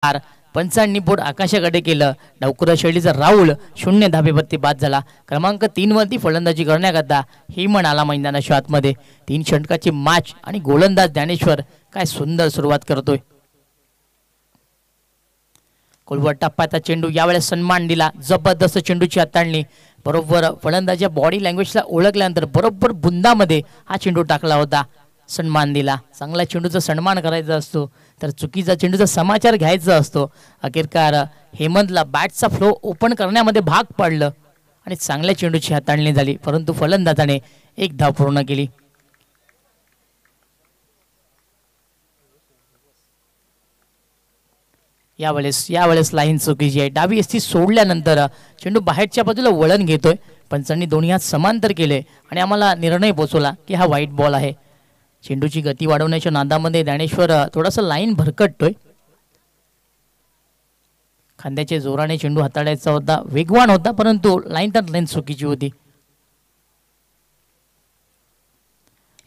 पंचांनी बोट आकाशाकडे केलं. डावखुरा शैलीचा राहुल 0 धाबेवरती बाद झाला. क्रमांक 3 वरती फलंदाजी करण्याकरता हेमन आला मैदानाच्या आतमध्ये. 3 षटकाची मॅच आणि गोलंदाज ज्ञानेश्वर काय सुंदर सुरुवात करतोय. खोलवर टप्प्याचा चेंडू, यावेळेस सन्मान दिला. जबरदस्त चेंडूची हाताळणी, बरोबर फलंदाजाच्या बॉडी लँग्वेजला ओळखल्यानंतर बरोबर बुंदामध्ये हा चेंडू टाकला होता. सन्मान दिला. चांगला चेंडूचा सन्मान करायचा असतो तर चुकीचा चेंडूचा समाचार घ्यायचा असतो. अखेरकार हेमंतला बॅटचा फ्लो ओपन करण्यामध्ये भाग पडलं आणि चांगल्या चेंडूची हाताळणी झाली, परंतु फलंदाजाने 1 धाव पूर्ण केली. यावेळेस लाईन चुकीची आहे. डावी एसटी सोडल्यानंतर चेंडू बाहेरच्या बाजूला वळण घेतोय. पंचांनी दोन्ही हात समांतर केले आणि आम्हाला निर्णय पोचवला की हा वाईट बॉल आहे. चेंडूची गती वाढवण्याच्या नादामध्ये ज्ञानेश्वर थोडासा लाईन भरकटतोय. खांद्याच्या जोराने चेंडू हाताळायचा होता, वेगवान होता, परंतु लाईन चुकीची होती.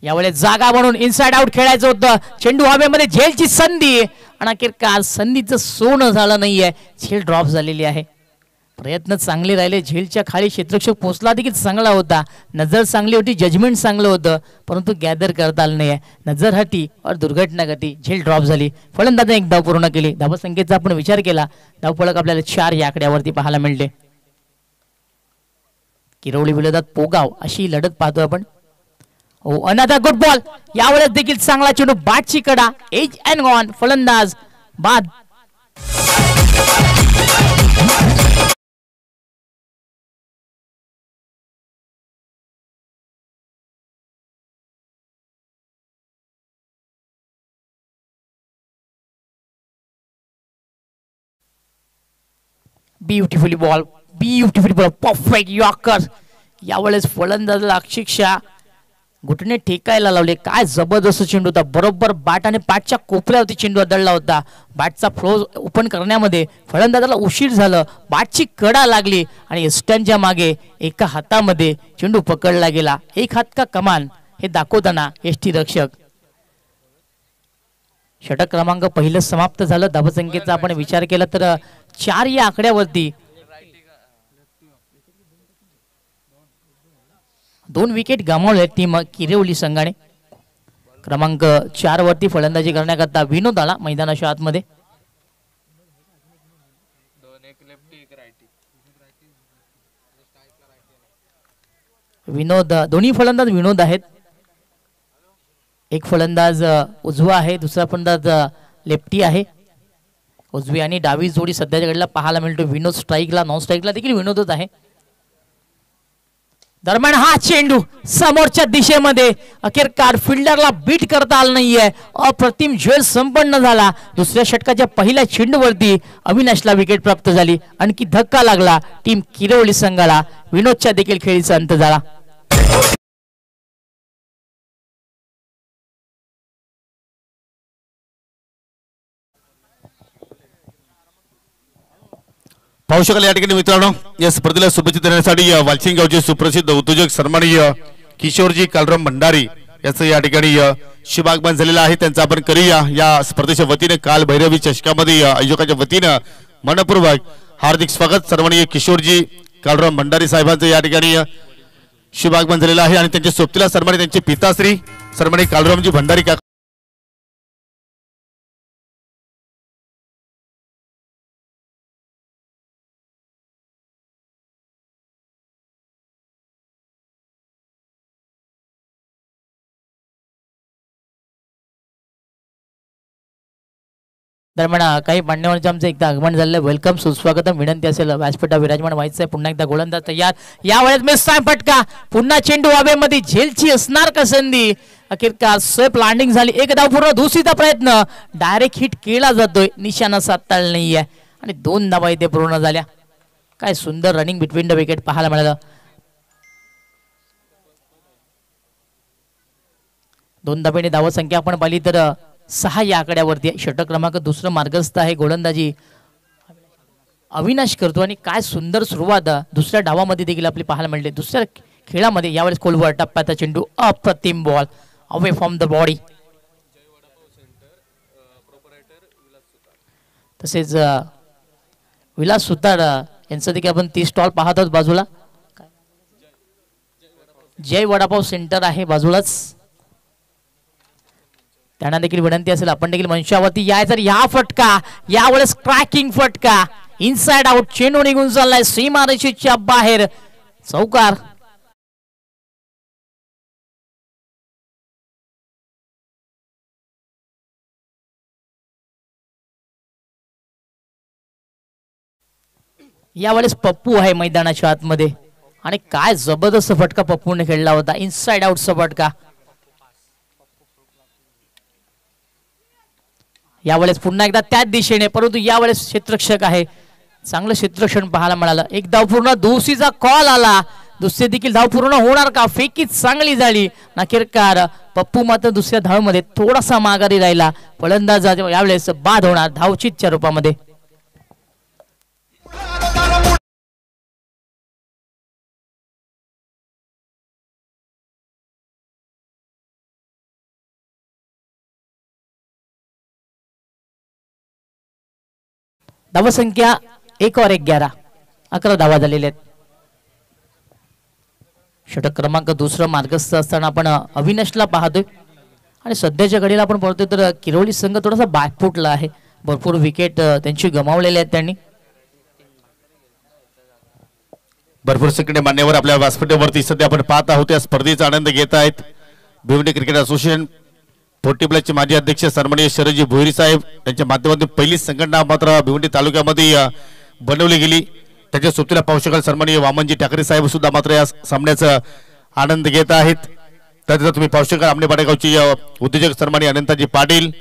यावेळेस जागा म्हणून इनसाइड आउट खेळायचं होतं. चेंडू हवेमध्ये, झेलची संधी आणि अखेरकार संधीचं सोनं झालं नाहीये. झेल ड्रॉप झालेली आहे. प्रयत्न चांगले राहिले, झेलच्या खाली क्षेत्ररक्षक पोचला देखील चांगला होता. नजर चांगली होती, जजमेंट चांगलं होतं, परंतु गॅदर करता आलं नाही. नजर हटी और दुर्घटना घटी, झेल ड्रॉप झाली. फलंदाजाने 1 धाव पूर्ण केली. धावसंख्येचा आपण विचार केला, धावफलक आपल्याला 4 या आकड्यावरती पाहायला मिळते. किरवली विरोधात पोगाव अशी लढत पाहतोय आपण. Another good ball. यावेळेस देखील चांगला चेंडू, बॅटची कडा, एज अँड गॉन, फलंदाज बाद. Beautifully ball, perfect yorker. यावेळेस फलंदाजाला अक्षरशः घुटणे ठेकायला लावले. काय जबरदस्त चेंडू होता. बरोबर बॅट आणि बॅटच्या कोपऱ्यावरती चेंडू आदळला होता. बॅटचा फ्लो ओपन करण्यामध्ये फलंदाजाला उशीर झालं. बॅटची कडा लागली आणि स्टंपच्या मागे एका हातामध्ये चेंडू पकडला गेला. 1 हात का कमान हे दाखवताना एसटी रक्षक. षटक क्रमांक पहिलं समाप्त झालं. धावसंख्येचा आपण विचार केला तर 4 या आकड्यावरती 2 विकेट गमावले टीम किरवली संघाने. क्रमांक 4 वरती फलंदाजी करण्याकरता विनोद आला मैदानाच्या आतमध्ये. विनोद, दोन्ही फलंदाज विनोद आहेत. एक फलंदाज उजवा आहे, दुसरा फलंदाज लेफ्टी आहे. उजवी आणि डावी जोडी सध्याच्या घडीला पाहायला मिळतो. विनोद स्ट्राईकला, नॉन स्ट्राईकला देखील विनोदच आहे. दरम्यान हा चेंडू समोरच्या दिशेमध्ये, अखेरकार फिल्डरला बीट करता आलं नाहीये. अप्रतिम झेल संपन्न झाला. दुसऱ्या षटकाच्या पहिल्या चेंडूवरती अविनाशला विकेट प्राप्त झाली. आणखी धक्का लागला टीम किरवली संघाला. विनोदच्या देखील खेळीचा अंत झाला. पाहू शकाल या ठिकाणी मित्रांनो, या स्पर्धेला शुभेच्छा देण्यासाठी वालचिंग गावचे सुप्रसिद्ध उद्योजक सन्माननीय किशोरजी कालराम भंडारी याचं या ठिकाणी शुभागमन झालेलं आहे. त्यांचं आपण करूया या स्पर्धेच्या वतीने काल भैरवी चषकामध्ये आयोजकाच्या वतीने मनपूर्वक हार्दिक स्वागत. सन्माननीय किशोरजी कालराम भंडारी साहेबांचं या ठिकाणी शुभागमन झालेलं आहे आणि त्यांच्या सोबतीला सन्मानित त्यांचे पिताश्री सन्माननीय कालरामजी भंडारी दरम्यान काही मान्यवरांचे आमचं एकदा आगमन झालेलं. वेलकम, सुस्वागतम, विनंती असेल व्यासपीठावर विराजमान व्हायचं आहे. पुन्हा एकदा गोलंदाज तयार. यावेळेस मिस टाइम फटका, पुन्हा चेंडू हवेमध्ये, झेलची असणार का संधी. अखेरकार स्वेप लँडिंग झाली. 1 धाव पूर्ण. दुसरीचा प्रयत्न डायरेक्ट हिट केला जातोय, निशाणा साधता नाहीये आणि 2 धावा इथे पूर्ण झाल्या. काय सुंदर रनिंग बिटवीन द विकेट पाहायला मिळालं. 2 धावेने धावसंख्या आपण पाहिली तर 6 या आकड्यावरती. षटक क्रमांक 2 मार्गस्थ आहे. गोलंदाजी अविनाश करतो आणि काय सुंदर सुरुवात दुसऱ्या डावामध्ये देखील आपली पाहायला मिळते. दुसऱ्या खेळामध्ये यावेळेस खोलवर टप्प्याचा चेंडू, अप्रतिम ball away from the body. तसेच विलास सुतार यांचं देखील आपण 30 स्टॉल पाहत आहोत बाजूला. जय वडापाव सेंटर आहे बाजूलाच. त्यांना देखील विनंती असेल आपण देखील मंचावरती या. तर या फटका यावेळेस क्रॅकिंग फटका इनसाइड आउट, चेंडू निघून चाललाय सीमारेषेच्या बाहेर, चौकार. यावेळेस पप्पू आहे मैदानाच्या आतमध्ये आणि काय जबरदस्त फटका पप्पूने खेळला होता, इनसाइड आउटचा फटका. यावेळेस पुन्हा एकदा त्याच दिशेने, परंतु यावेळेस क्षेत्ररक्षक आहे, चांगलं क्षेत्ररक्षण पाहायला मिळालं. एक धाव पूर्ण, दुसरीचा कॉल आला, दुसरी देखील धाव पूर्ण होणार का? फेकी चांगली झाली, नाकेरकार पप्पू मात्र दुसऱ्या धावेमध्ये थोडासा माघारी राहिला. फलंदाज यावेळेस बाद होणार धावचीतच्या रूपामध्ये. धावसंख्या 1 और 11, 11 धावा झालेल्या आहेत. षटक क्रमांक दुसरं मार्गस्थ असताना आपण अविनाशला पाहतोय आणि सध्याच्या घडीला आपण पाहतोय तर किरोली संघ थोडासा बॅकफुटला आहे. भरपूर विकेट त्यांची गमावलेले आहेत त्यांनी. भरपूर संख्येने मान्यवर आपल्या व्यासपीठावरती सध्या आपण पाहत आहोत. या स्पर्धेचा आनंद घेत आहेत भिवंडी क्रिकेट असोसिएशन फोर्टीप्लसचे माजी अध्यक्ष सन्माननीय शरदजी भोईर साहेब यांच्या माध्यमातून पहिली संघटना मात्र भिवंडी तालुक्यामध्ये बनवली गेली. त्याच्या सोबतीला पाहू शकाल सन्माननीय वामनजी ठाकरे साहेब सुद्धा मात्र या सामन्याचा आनंद घेत आहेत. त्याचा तुम्ही पाहू शकाल आमने पाडेगावचे उद्योजक सन्माननीय अनंताजी पाटील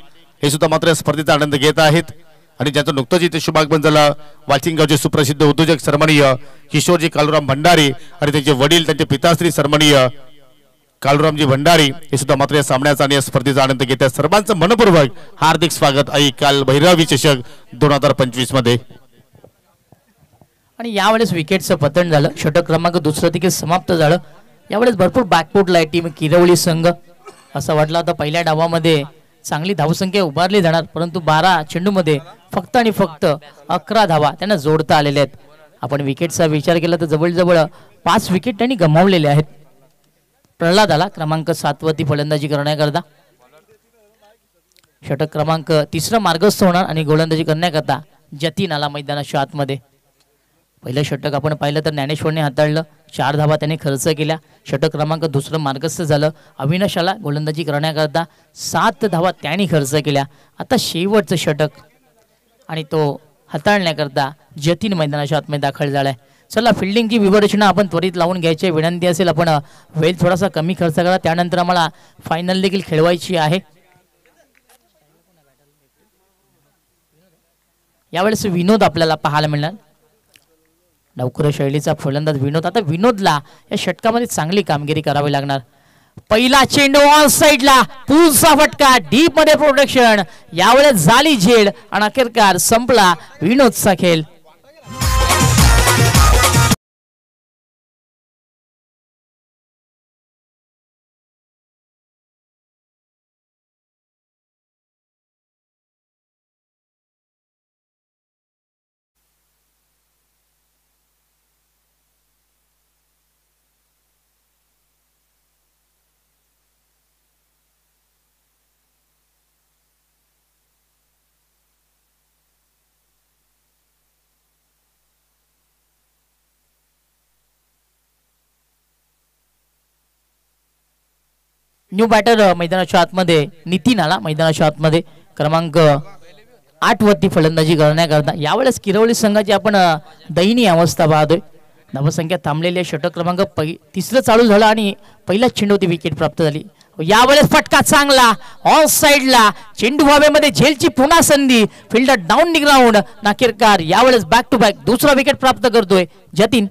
हे सुद्धा मात्र या स्पर्धेचा आनंद घेत आहेत. आणि ज्यांचं नुकतंच इथे शुभागमन झालं वालचिंगावचे सुप्रसिद्ध उद्योजक सन्माननीय किशोरजी कालुराम भंडारी आणि त्यांचे वडील त्यांचे पिताश्री सन्माननीय कालुरामजी भंडारी हे सुद्धा मात्र या सामन्याचा आणि या स्पर्धेचा आनंद घेत आहेत. सर्वांचं मनपूर्वक हार्दिक स्वागत आहे काल भैरवी चषक 2025 मध्ये. आणि यावेळेस विकेटचं पतन झालं, षटक क्रमांक दुसरं देखील समाप्त झालं. यावेळेस भरपूर बॅकफुटला आहे टीम किरवली संघ. असं वाटलं होतं पहिल्या डावामध्ये चांगली धावसंख्या उभारली जाणार, परंतु 12 चेंडूमध्ये फक्त आणि फक्त 11 धावा त्यांना जोडता आलेल्या आहेत. आपण विकेटचा विचार केला तर जवळजवळ 5 विकेट त्यांनी गमावलेले आहेत. प्रल्हाद आला क्रमांक 7 वरती फलंदाजी करण्याकरता. षटक क्रमांक तिसरं मार्गस्थ होणार आणि गोलंदाजी करण्याकरता जतीन आला मैदानाच्या आतमध्ये. पहिलं षटक आपण पाहिलं तर ज्ञानेश्वरने हाताळलं, 4 धावा त्याने खर्च केल्या. षटक क्रमांक दुसरं मार्गस्थ झालं, अविनाश आला गोलंदाजी करण्याकरता, 7 धावा त्याने खर्च केल्या. आता शेवटचं षटक आणि तो हाताळण्याकरता जतीन मैदानाच्या आतमध्ये दाखल झालाय. चला फिल्डिंगची विवरचना आपण त्वरित लावून घ्यायची विनंती असेल. आपण वेळ थोडासा कमी खर्च करा, त्यानंतर आम्हाला फायनल देखील खेळवायची आहे. यावेळेस विनोद आपल्याला पाहायला मिळणार, नौकर शैलीचा फलंदाज विनोद. आता विनोदला या षटकामध्ये चांगली कामगिरी करावी लागणार. पहिला चेंडू ऑन साइडला, पुलचा फटका, डीप मध्ये प्रोटेक्शन, यावेळेस झाली झेड आणि अखेरकार संपला विनोदचा खेळ. न्यू बॅटर मैदानाच्या आतमध्ये नितीन आला मैदानाच्या आतमध्ये क्रमांक 8 वरती फलंदाजी करण्याकरता. यावेळेस किरवली संघाची आपण दयनीय अवस्था पाहतोय. धावसंख्या थांबलेली आहे. षटक क्रमांक तिसरं चालू झालं आणि पहिला चेंडूवरती विकेट प्राप्त झाली. यावेळेस फटका चांगला ऑन साइडला, चेंडू हवेमध्ये, झेलची पुन्हा संधी, फिल्डर डाऊन दी ग्राउंड, नाकेरकार यावेळेस बॅक टू बॅक दुसरा विकेट प्राप्त करतोय जतीन.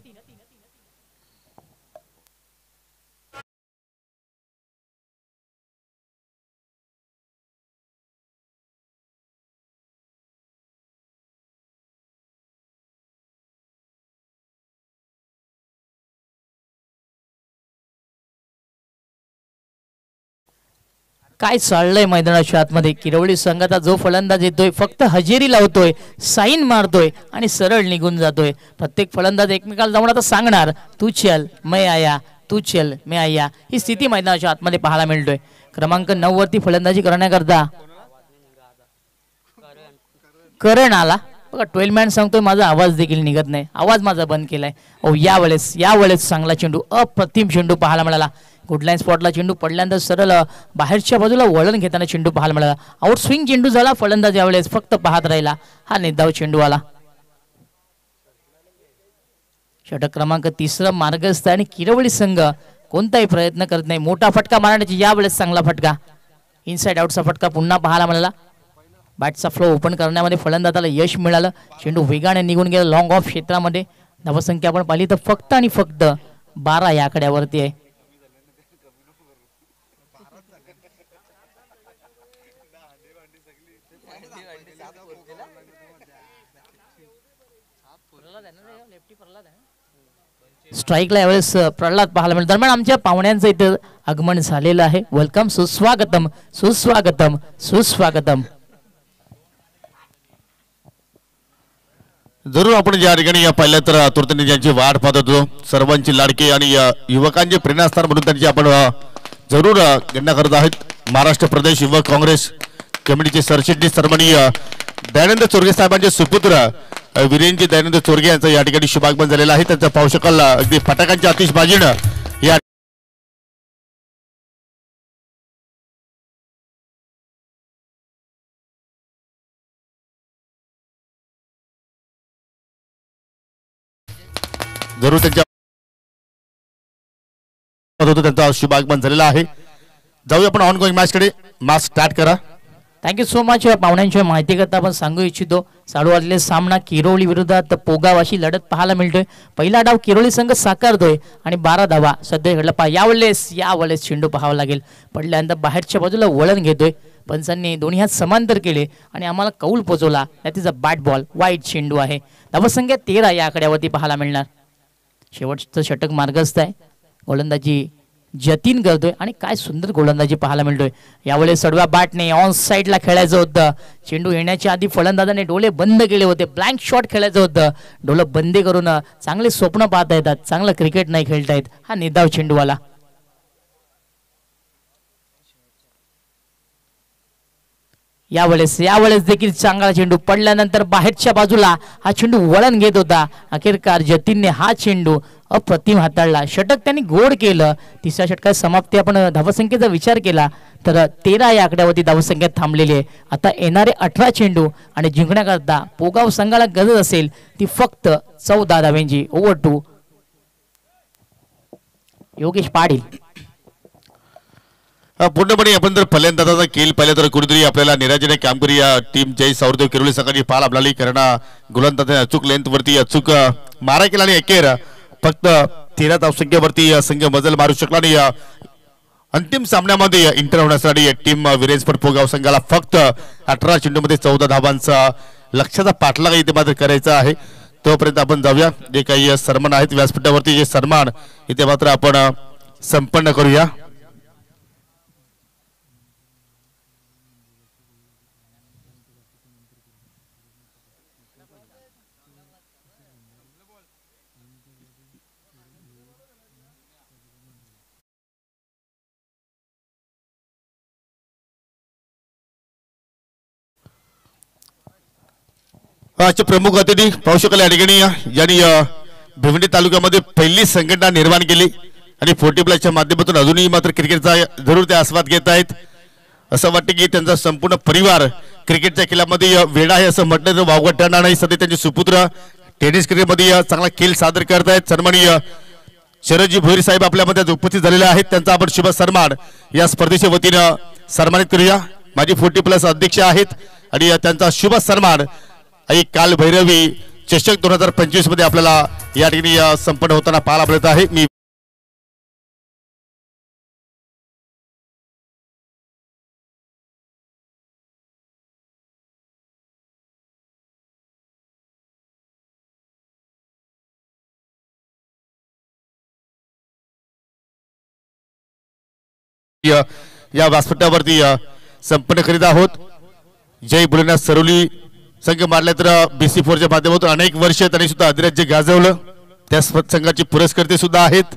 काय चाललंय मैदानाच्या आतमध्ये. किरवळी संघाचा जो फलंदाज येतोय फक्त हजेरी लावतोय, साईन मारतोय आणि सरळ निघून जातोय. प्रत्येक फलंदाज एकमेकाला जाऊन आता सांगणार तू चल मैं आया, तू चल मैं आया. ही स्थिती मैदानाच्या आतमध्ये पाहायला मिळतोय. क्रमांक 9 वरती फलंदाजी करण्याकरता करण आला बघा. 12 मॅन सांगतोय माझा आवाज देखील निघत नाही, आवाज माझा बंद केलाय. ओ यावेळेस चांगला चेंडू, अप्रतिम चेंडू पाहायला मिळाला. गुडलाईन स्पॉटला चेंडू पडल्यानंतर सरळ बाहेरच्या बाजूला वळण घेताना चेंडू पाहायला मिळाला. आउट स्विंग चेंडू झाला. फलंदाज यावेळेस फक्त पाहत राहिला. हा निर्धाव चेंडू आला. षटक क्रमांक 3 मार्गस्थ आणि किरवळी संघ कोणताही प्रयत्न करत नाही मोठा फटका मारण्याची. यावेळेस चांगला फटका, इनसाइड आउटचा फटका पुन्हा पाहायला मिळाला. बॅटचा फ्लो ओपन करण्यामध्ये फलंदाजाला यश मिळालं. चेंडू वेगाने निघून गेला लॉंग ऑफ क्षेत्रामध्ये. धावसंख्या आपण पाहिली तर फक्त आणि फक्त 12 या आकड्यावरती आहे. स्ट्राईकला यावेळेस प्रल्हाद पाहायला मिळेल. दरम्यान आमच्या पाहुण्यांचं इथं आगमन झालेलं आहे. वेलकम, सुस्वागतम सुस्वागतम सुस्वागतम. जरूर आपण ज्या ठिकाणी या पहिल्या तर आतुरतेने ज्यांची वाट पाहत होतो, सर्वांची लाडकी आणि युवकांचे प्रेरणास्थान म्हणून त्यांची आपण जरूर गणना करत आहोत. महाराष्ट्र प्रदेश युवक काँग्रेस कमिटीचे सरचिटणीस सन्माननीय दयानंद चोरगे साहेबांचे सुपुत्र वीरेंद्र दयानंद चोरगे यांचं या ठिकाणी शुभागमन झालेलं आहे. त्यांचा पाहू शकाल अगदी फटाक्यांच्या आतिषबाजीनं या जरूर त्यांचा शुभागमन झालेला आहे. जाऊया आपण ऑन गोईंग मॅच कडे. मॅच स्टार्ट करा. Thank you so much. पाहुण्यांच्या माहितीकरता आपण सांगू इच्छितो चालू असलेले सामना किरोळी विरोधात पोगाव अशी लढत पाहायला मिळतोय. पहिला डाव किरोळी संघ साकारतोय आणि 12 धावा सध्या घडला. यावेळेस चेंडू पाहावा लागेल. पडल्यानंतर बाहेरच्या बाजूला वळण घेतोय. पंचांनी दोन्ही हात समांतर केले आणि आम्हाला कौल पोचवला. That is a bat ball. वाईट चेंडू आहे. धावसंख्या 13 या आकड्यावरती पाहायला मिळणार. शेवटचं षटक मार्गस्थ आहे. गोलंदाजी जतीन करतोय आणि काय सुंदर गोलंदाजी पाहायला मिळतोय. यावेळेस सडव्या बॅटने ऑन साईडला खेळायचं होतं. चेंडू येण्याच्या आधी फलंदाजाने डोळे बंद केले होते. ब्लँक शॉट खेळायचं होतं. डोळे बंद करून चांगले स्वप्न पाहता येतात. चांगलं क्रिकेट नाही खेळता येत. हा निर्धाव चेंडू आला. यावेळेस देखील चांगला चेंडू पडल्यानंतर बाहेरच्या बाजूला हा चेंडू वळण घेत होता. अखेरकार जतीनने हा चेंडू अप्रतिम हाताळला. षटक त्यांनी गोड केलं. तिसऱ्या षटकात समाप्ती आपण धावसंख्येचा विचार केला तर 13 या आकड्यावरती धावसंख्या थांबलेली आहे. आता येणारे 18 चेंडू आणि जिंकण्याकरता पोगाव संघाला गरज असेल ती फक्त 14 धावांची. Over two Yogesh Patil. पूर्णपणे आपण जर फलंदाजाचा केल पाहिलं तर कुठेतरी आपल्याला निराजने कामगिरी या टीम जय सावरदेव किरोली संघाची पाहायला आपल्याला. कारण गोलंदाजाने अचूक लेंथ वरती अचूक मारा केला आणि अखेर फक्त 13 धावसंख्येवरती संघ मजल मारू शकला. आणि अंतिम सामन्यामध्ये एंटर होण्यासाठी टीम विरेंजपूर पोगाव संघाला फक्त 18 चेंडूमध्ये 14 धावांचा लक्ष्याचा पाठलाग इथे मात्र करायचा आहे. तोपर्यंत आपण जाऊया. जे काही सन्मान आहेत व्यासपीठावरती जे सन्मान इथे मात्र आपण संपन्न करूया. आजचे प्रमुख अतिथी पाहू शकाल या ठिकाणी यांनी भिवंडी तालुक्यामध्ये पहिली संघटना निर्माण केली आणि 40+ माध्यमातून अजूनही मात्र क्रिकेटचा जरूर ते आस्वाद घेत आहेत. असं वाटतं की त्यांचा संपूर्ण परिवार क्रिकेटच्या खेळामध्ये वेडा आहे असं म्हटलं तर वावगं ठरणार नाही. सध्या त्यांचे सुपुत्र टेनिस क्रिकेटमध्ये चांगला खेळ सादर करत आहेत. सन्माननीय शरदजी भोईर साहेब आपल्यामध्ये उपस्थित झालेले आहेत. त्यांचा आपण शुभ सन्मान या स्पर्धेच्या वतीनं सन्मानित करूया. माझी 40+ अध्यक्ष आहेत आणि त्यांचा शुभ सन्मान काल भैरवी चषक 2025 मध्ये आपल्याला या ठिकाणी संपन्न होताना पाहायला मिळत आहे. मी या व्यासपीठावरती संपन्न करीत आहोत। जय बुलढाणा सरोली संघ मारले तर BC4च्या माध्यमातून अनेक वर्ष त्यांनी सुद्धा अधिराज्य गाजवलं, त्या संघाचे पुरस्कर्ते सुद्धा आहेत।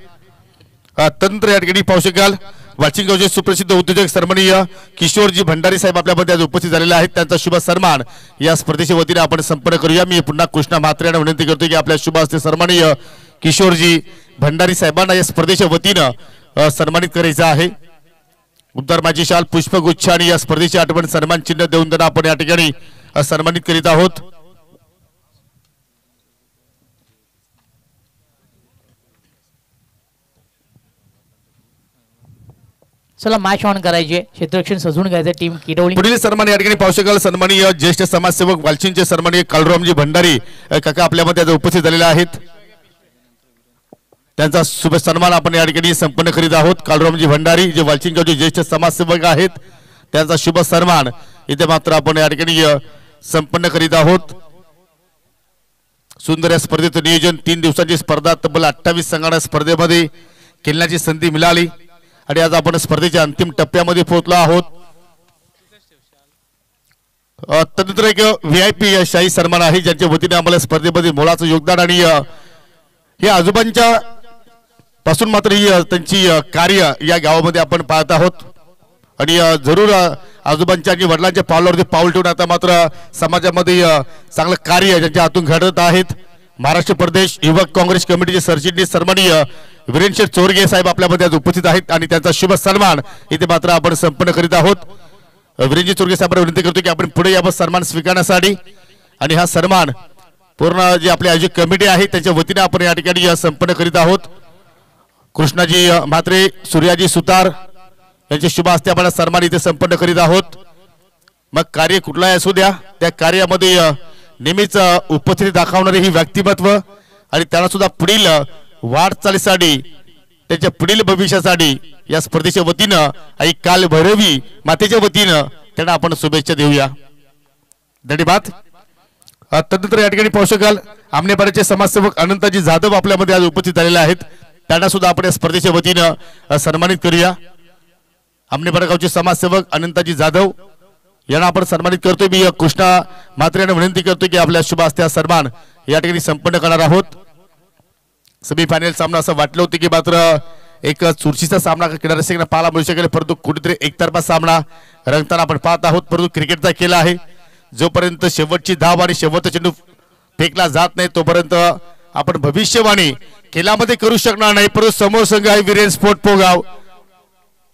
तंत्र या ठिकाणी पाहू शकाल वाचिंग गावचे सुप्रसिद्ध उद्योजक सन्माननीय किशोरजी भंडारी साहेब आपल्यामध्ये आज उपस्थित झालेले आहेत, त्यांचा शुभ सन्मान या स्पर्धेच्या वतीने आपण संपन्न करूया। मी पुन्हा कृष्णा म्हात्रे यांना विनंती करतो की आपल्या शुभ हस्ते सन्माननीय किशोरजी भंडारी साहेबांना या स्पर्धेच्या वतीने सन्मानित करायचं आहे। उद्धारमाची शाल पुष्पगुच्छ आणि या स्पर्धेची आठवण सन्मान चिन्ह देऊन त्यांना आपण या ठिकाणी सन्मानित करीत आहोत। चला मॅच ऑन करायचे, क्षेत्ररक्षण सजवून घ्यायचं टीम किरवली। पुढील सन्मान या ठिकाणी पाहू शकाल सन्माननीय ज्येष्ठ समाजसेवक वालचिंचे सन्माननीय कालरामजी भंडारी काका आपल्यामध्ये आज उपस्थित झालेले आहेत, त्यांचा शुभ सन्मान आपण या ठिकाणी संपन्न करीत आहोत। कालरामजी भंडारी जे वालचिंग गावचे ज्येष्ठ समाजसेवक आहेत, त्यांचा शुभ सन्मान इथे मात्र आपण या ठिकाणी संपन्न करीत आहोत। सुंदर या स्पर्धेचं नियोजन, 3 दिवसांची स्पर्धा, तब्बल 28 संघांना स्पर्धेमध्ये खेळण्याची संधी मिळाली आणि आज आपण स्पर्धेच्या अंतिम टप्प्यामध्ये पोहोचलो आहोत। तदनंतर एक VIP शाही सन्मान आहे ज्यांच्या वतीने आम्हाला स्पर्धेमध्ये मोलाचं योगदान आणि हे आजोबांच्या पासून मात्र ही त्यांची कार्य या गावामध्ये आपण पाहत आहोत आणि जरूर आजोबांच्या आणि वडिलांच्या पावलावरती पाऊल ठेवून आता मात्र समाजामध्ये चांगलं कार्य ज्यांच्या हातून घडत आहेत। महाराष्ट्र प्रदेश युवक काँग्रेस कमिटीचे सरचिटणीस सन्माननीय वीरेंद्र चोरगे साहेब आपल्यामध्ये आज उपस्थित आहेत आणि त्यांचा शुभ सन्मान इथे मात्र आपण संपन्न करीत आहोत। वीरेंद्र चोरगे साहेबांना विनंती करतो की आपण पुढे यावर सन्मान स्वीकारण्यासाठी आणि हा सन्मान पूर्ण जे आपले आयोजक कमिटी आहे त्यांच्या वतीने आपण या ठिकाणी संपन्न करीत आहोत। कृष्णाजी म्हात्रे, सूर्याजी सुतार यांच्या शुभ हस्ते आपण सन्मान इथे संपन्न करीत आहोत। मग कार्य कुठलाही असू द्या, त्या कार्यामध्ये नेहमीच उपस्थिती दाखवणारे ही व्यक्तिमत्व आणि त्यांना सुद्धा पुढील वाटचालीसाठी त्याच्या पुढील भविष्यासाठी या स्पर्धेच्या वतीनं आई काल भैरवी मातेच्या वतीनं त्यांना आपण शुभेच्छा देऊया। धन्यवाद। तदनंतर या ठिकाणी पाहू शकाल आमनेपाड्याचे समाजसेवक अनंताजी जाधव आपल्यामध्ये आज उपस्थित झालेले आहेत, त्यांना सुद्धा आपण या स्पर्धेच्या वतीनं सन्मानित करूया। आमनेपाडा गावचे समाजसेवक अनंताजी जाधव यांना आपण सन्मानित करतोय। मी कृष्णा म्हात्रे यांना विनंती करतोय की आपल्या शुभ हस्ते सन्मान या ठिकाणी संपन्न करणार आहोत। सेमीफायनल सामना असं वाटलं होतं की मात्र एक चुरशीचा सामना किनारसिंगना पाहायला मिळू शकेल, परंतु कुठेतरी एकतर्फा सामना रंगताना आपण पाहत आहोत। परंतु क्रिकेटचा खेळ आहे, जोपर्यंत शेवटची धाव आणि शेवटचा चेंडू फेकला जात नाही तोपर्यंत आपण भविष्यवाणी खेळामध्ये करू शकणार नाही। परंतु समोर संघ आहे वीरेन स्पोर्ट पोगाव,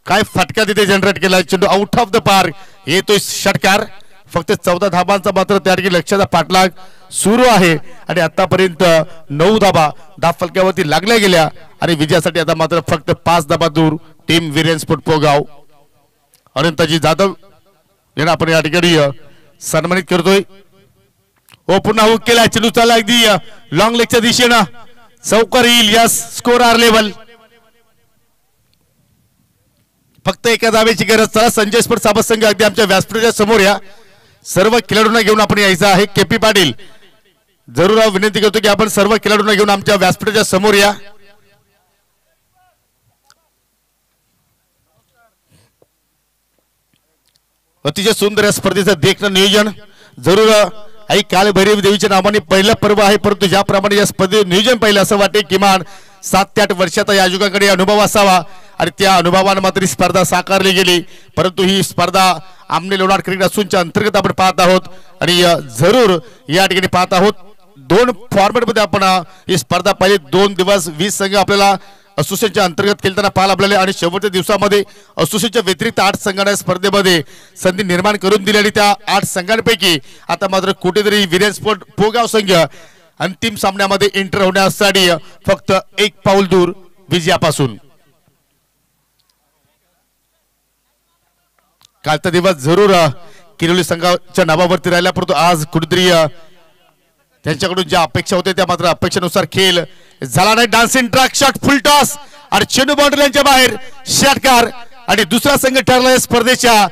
काय फटका तिथे जनरेट केला, चेंडू आउट ऑफ द पार्क येतोय षटकार। फक्त 14 धाबांचा मात्र त्या ठिकाणी लक्षाचा पाठलाग सुरू आहे आणि आतापर्यंत 9 धाबा फलक्यावरती लागल्या गेल्या आणि विजयासाठी आता मात्र फक्त 5 धाबा दूर टीम वीरेन स्पोर्ट पोगाव। अनंताजी जाधव यांना आपण या ठिकाणी सन्मानित करतोय। हो पुन्हा हुक केला, चेंडू चालला अगदी लॉंग लेगच्या दिशेनं, चौकार येईल, यस स्कोर आर लेवल, फक्त एका धावेची गरज। चला संजय स्पोर्ट साबत संघ अगदी आमच्या व्यासपीठाच्या समोर या, सर्व खेळाडूंना घेऊन आपण यायचं आहे। केपी पाटील जरूर विनंती करतो की आपण सर्व खेळाडूंना घेऊन आमच्या व्यासपीठाच्या समोर या। अतिशय सुंदर या स्पर्धेचं देखणं नियोजन जरूर आई काल भैरवी देवीच्या नावाने पहिलं पर्व आहे, परंतु ज्याप्रमाणे या स्पर्धेचं नियोजन पाहिलं असं वाटते किमान 7 ते 8 वर्षाचा या आयोजकांकडे अनुभव असावा आणि त्या अनुभवाने मात्र स्पर्धा साकारली गेली। परंतु ही स्पर्धा आमने लोणार क्रिकेट असोसिएशनच्या अंतर्गत आपण पाहत आहोत आणि जरूर या ठिकाणी पाहत आहोत 2 फॉर्मॅट मध्ये आपण ही स्पर्धा पाहिली। 2 दिवस 20 संघ आपल्याला असोसिएशनच्या अंतर्गत खेळताना पाहायला मिळाले आणि शेवटच्या दिवसामध्ये असोसिएशनच्या व्यतिरिक्त 8 संघांना स्पर्धेमध्ये संधी निर्माण करून दिली आणि त्या 8 संघांपैकी आता मात्र कुठेतरी वीरेन स्पोर्ट पोगाव संघ अंतिम सामन्यामध्ये एंटर होण्यासाठी फक्त 1 पाऊल दूर विजयापासून। कालचा दिवस जरूर किरोली संघाच्या नावावरती राहिला, परंतु आज कुठेतरी त्यांच्याकडून ज्या अपेक्षा होत्या त्या मात्र अपेक्षेनुसार खेळ झाला नाही। डान्सिंग ट्रॅक शॉट फुल टॉस आणि चेंडू बाउंड्रीच्या बाहेर षटकार आणि दुसरा संघ ठरला स्पर्धेच्या